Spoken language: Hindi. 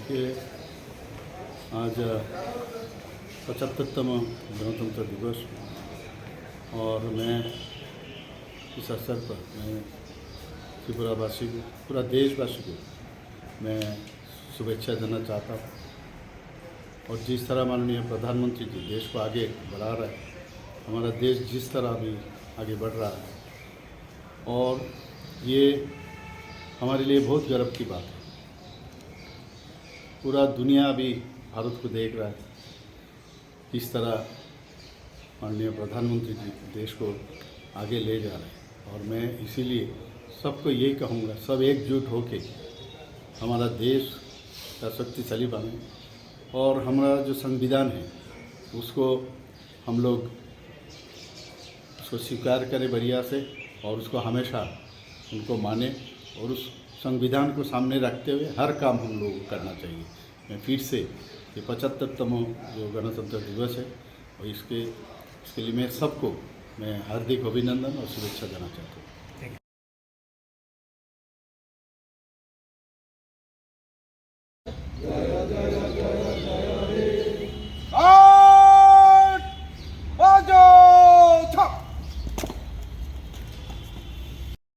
देखिए, आज 75तम गणतंत्र दिवस और मैं इस अवसर पर मैं त्रिपुरावासी को, पूरा देशवासी को मैं शुभेच्छा देना चाहता हूँ। और जिस तरह माननीय प्रधानमंत्री जी देश को आगे बढ़ा रहे हैं, हमारा देश जिस तरह अभी आगे बढ़ रहा है, और ये हमारे लिए बहुत गर्व की बात है। पूरा दुनिया अभी भारत को देख रहा है, किस तरह माननीय प्रधानमंत्री जी देश को आगे ले जा रहे हैं। और मैं इसीलिए सबको यही कहूँगा, सब एकजुट होके हमारा देश का शक्तिशाली बने और हमारा जो संविधान है उसको हम लोग उसको स्वीकार करें बढ़िया से, और उसको हमेशा उनको माने और उस संविधान को सामने रखते हुए हर काम हम लोगों को करना चाहिए। मैं फिर से ये 75तम जो गणतंत्र दिवस है और इसके लिए मैं सबको मैं हार्दिक अभिनंदन और शुभेच्छा देना चाहता हूँ।